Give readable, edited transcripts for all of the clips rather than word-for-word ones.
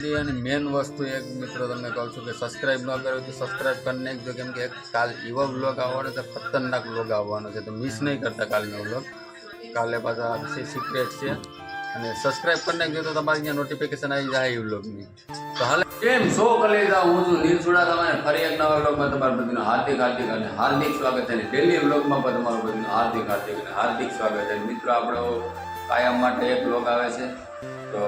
અને મેન વસ્તુ એક મિત્રો તમને કહું છું કે સબસ્ક્રાઇબ ન કર્યો તો સબસ્ક્રાઇબ કરી નાખજો, કેમ કે કાલ એવો વ્લોગ આવવાનો છે, ખતરનાક વ્લોગ આવવાનો છે, તો મિસ નહીં કરતા કાલનો વ્લોગ. કાલે પાછા સિક્રેટ છે અને સબસ્ક્રાઇબ કરી નાખજો તો તમારી ત્યાં નોટિફિકેશન આવી જાય એ વ્લોગની. તો હાલ કેમ શો કરી જાઓ, હું છું નીલ સુડા, તમારે ફરી એક નવા વ્લોગમાં તમારું બધું હાર્દિક અને હાર્દિક સ્વાગત છે. ડેલી વ્લોગમાં પણ તમારું બધું હાર્દિક સ્વાગત છે. મિત્રો આપણો કાયમ માટે એક વ્લોગ આવે છે, તો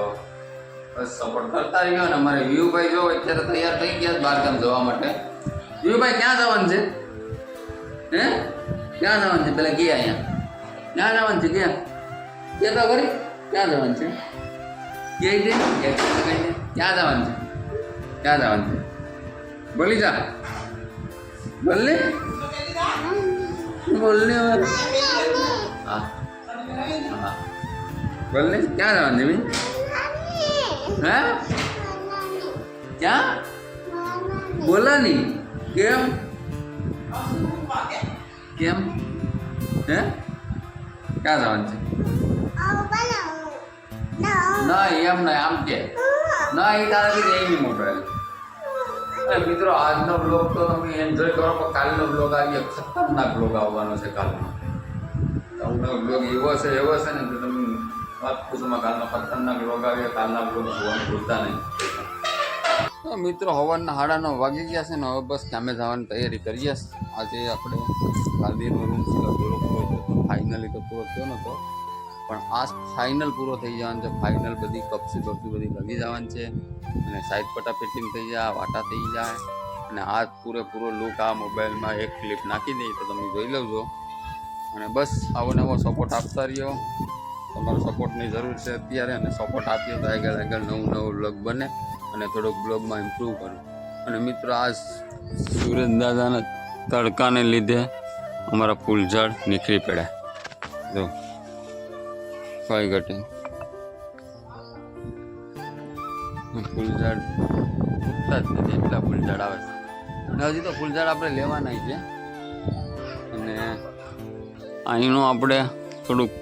બસ સપોર્ટ કરતા રહ્યો. અને અમારે વ્યુભાઈ જો અત્યારે તૈયાર થઈ ગયા બહારગામ જવા માટે. વ્યુભાઈ ક્યાં જવાનું છે? હે ક્યાં જવાનું છે? પેલા ગયા અહીંયા ક્યાં જવાનું છે? ક્યાં તો કરી ક્યાં જવાનું છે? ક્યાં જવાનું છે? ક્યાં જવાનું છે? બોલી જા, બોલને બોલને. હા હા બોલને, ક્યાં જવાનું છે ભાઈ? હા ક્યાં બોલા નહીં? કેમ કેમ? હે ક્યાં જવાનું છે? ના એમ ના આમ કે ના, એ તારાથી એની મોબાઈલ. મિત્રો આજનો બ્લોગ તો તમે એન્જોય કરો, પણ કાલનો બ્લોગ આવીએ ખતરનાક બ્લોગ આવવાનો છે. કાલનો બ્લોગ એવો છે ને કે તમે વાત પૂછોમાં કાલનો ખતરનાક બ્લોગ આવીએ. કાલના બ્લોગ જોવાનું ભૂલતા નહીં. તો મિત્રો હવારના 9:30 વાગી ગયા છે ને હવે બસ કામે જવાની તૈયારી કરીએ. આજે આપણે ગાંધીનો રૂમ પૂરો થયો, ફાઇનલી તો પૂરો થયો નહોતો, પણ આ ફાઇનલ પૂરો થઈ જવાનું છે. ફાઇનલ બધી કપસી બધી લગી જવાની છે અને સાઈડ પટ્ટા ફિટિંગ થઈ જાય, વાટા થઈ જાય. અને આ પૂરેપૂરો લુક આ મોબાઈલમાં એક ક્લિપ નાખી દઈએ તો તમે જોઈ લેજો. અને બસ આવો નવો સપોર્ટ આપતા રહ્યો. તમારો સપોર્ટની જરૂર છે અત્યારે, અને સપોર્ટ આપીએ તો આગળ નવું બ્લોગ બને અને થોડોક બ્લોગમાં ઇમ્પ્રૂવ કરું. અને મિત્રો આ સુરેશ દાદાના તડકાને લીધે અમારા ફૂલઝાડ નીકળી પડ્યા. જો કઈ ઘટે ફૂલઝાડ ઉગતા જ નથી, એટલા ફૂલઝાડ આવે છે. અને હજી તો ફૂલઝાડ આપણે લેવાના છે. અને અહીંનું આપણે થોડુંક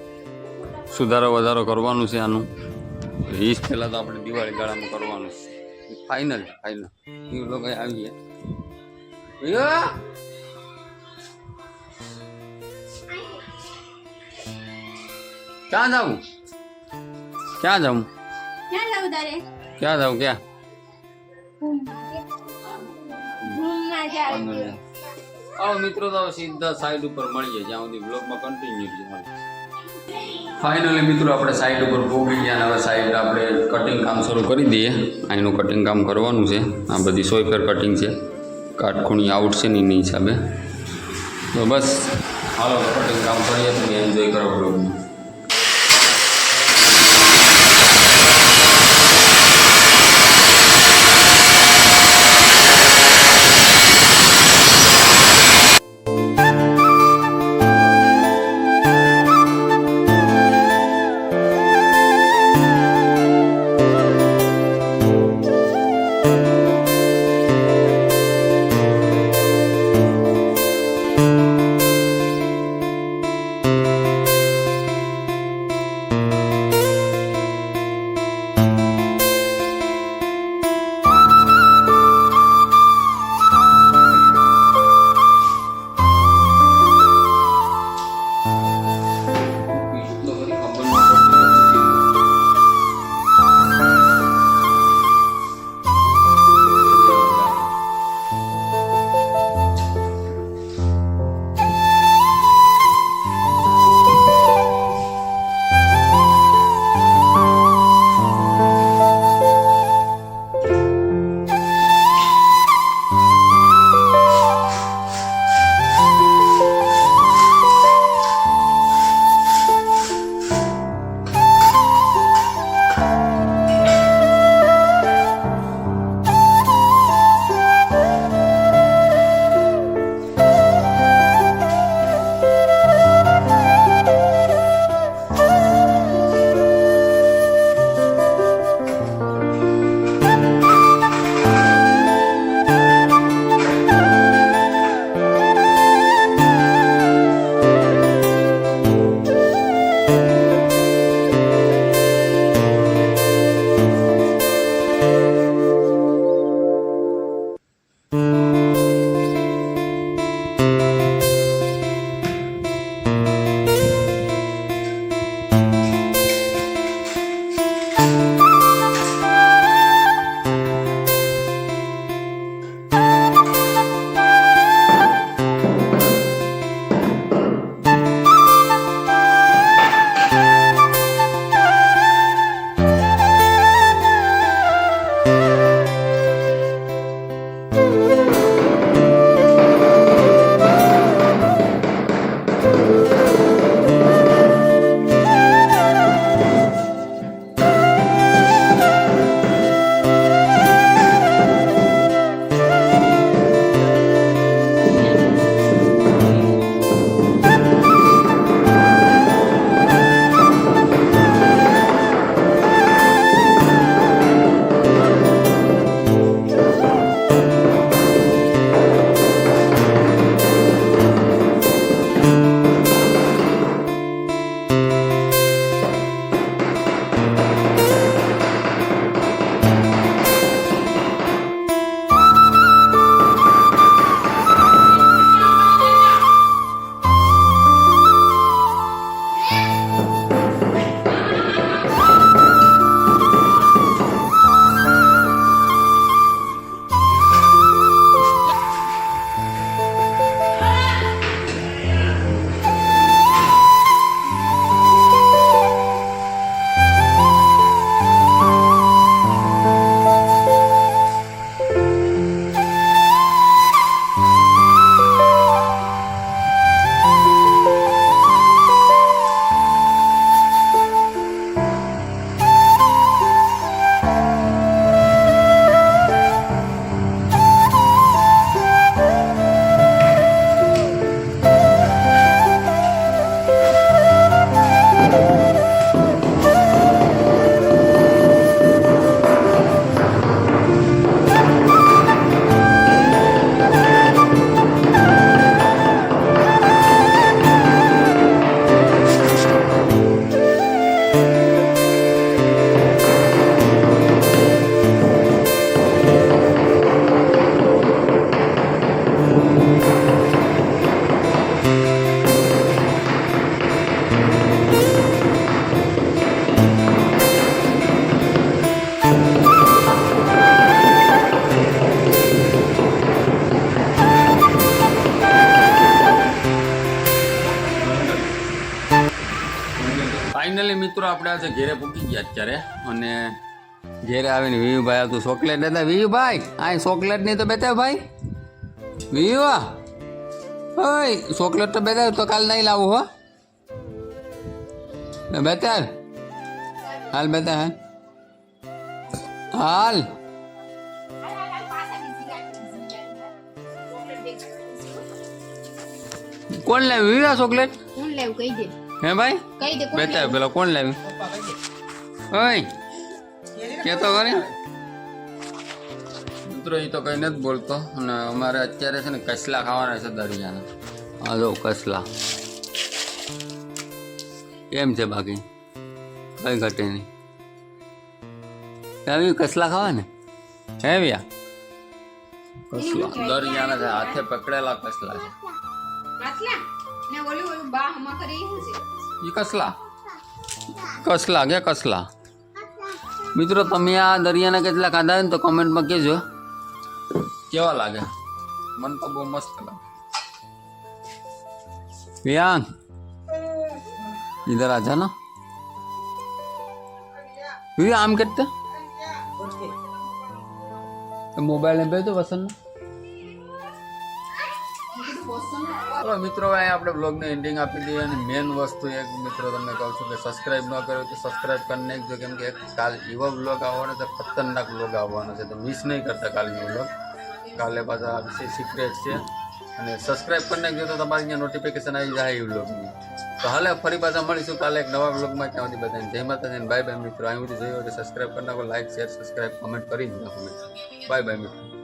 સુધારો વધારો કરવાનું છે. આનું ઈસ પહેલાં તો આપણે દિવાળી ગાળામાં કરવાનું છે. ફાઇનલ એ લોકો આવીએ. ક્યાં જાઉં? ક્યાં જાઉં? આવો મિત્રો, તો સીધા સાઈડ ઉપર મળીએ, જ્યાં સુધી બ્લોગમાં કન્ટિન્યુ. ફાઇનલી મિત્રો આપણે સાઈડ ઉપર પહોંચી ગયા. હવે સાઈડ આપણે કટિંગ કામ શરૂ કરી દઈએ. અહીંનું કટિંગ કામ કરવાનું છે. આ બધી સોયફેર કટિંગ છે, કાટખૂણી આઉટ છે ને એની હિસાબે. તો બસ હાલો કટિંગ કામ કરીએ, તમે એન્જોય કરો બ્લોગમાં. છે ઘેરે પૂકી ગયા અત્યારે અને ઘેરે આવીને વિયુભાઈ આવતું ચોકલેટ દેતા. વિયુભાઈ આ ચોકલેટ નહીં તો બેતા ભાઈ. વિયુવા ઓય ચોકલેટ તો બેતા તો કાલ નહીં લાવું હો. બેતા હાલ બેતા હાલ હાલ. કોણ લાવ્યું વિવા ચોકલેટ? કોણ લાવ્યું કહી દે. હે ભાઈ કહી દે. બેતા પેલા કોણ લાવ્યું? ઓય કેતો કરે મિત્રો. એ તો કઈ નથી બોલતો. અને અમારે અત્યારે છે ને કસલા ખાવાના છે દરિયાના. હા જો કસલા કેમ છે બાકી કઈ ઘટે નહીં. આવી કસલા ખાવા ને હે વ્યા કસલા દરિયાના છે. હાથે પકડેલા કસલા છે. આટલા ને ઓલું બા હમા કરી શું છે? એ કસલા કસલા કે કસલા. મિત્રો તમે આ દરિયાના કેટલા ખાધા હોય ને તો કમેન્ટમાં કહેજો કેવા લાગે. મને તો બહુ મસ્ત લાગે. વિયાંગ इधर आजा ना. ये आम कितने मोबाइल में भेजो वसन. તો મિત્રો અહીંયા આપણે બ્લોગને એન્ડિંગ આપી દઈએ. અને મેન વસ્તુ એક મિત્રો તમને કહું છું કે સબસ્ક્રાઈબ ન કર્યો તો સબસ્ક્રાઈબ કરી નાખજો. કેમ કે કાલ એવો બ્લોગ આવવાનો છે, ખતરનાક બ્લોગ આવવાનો છે, તો મિસ નહીં કરતા કાલનો બ્લોગ. કાલે પાછા વિશે સિક્રેટ છે. અને સબસ્ક્રાઈબ કરી નાખજો તો તમારી ત્યાં નોટિફિકેશન આવી જાય એ બ્લોગની. તો હાલે ફરી પાછા મળીશું કાલે એક નવા બ્લોગમાં. ત્યાં સુધી બધાને જય માતાજી, બાય બાય મિત્રો. અહીં સુધી જોયું તો સબસ્ક્રાઈબ કરી નાખો, લાઈક શેર સબસ્ક્રાઈબ કમેન્ટ કરી જ નાખો મિત્રો. બાય બાય મિત્રો.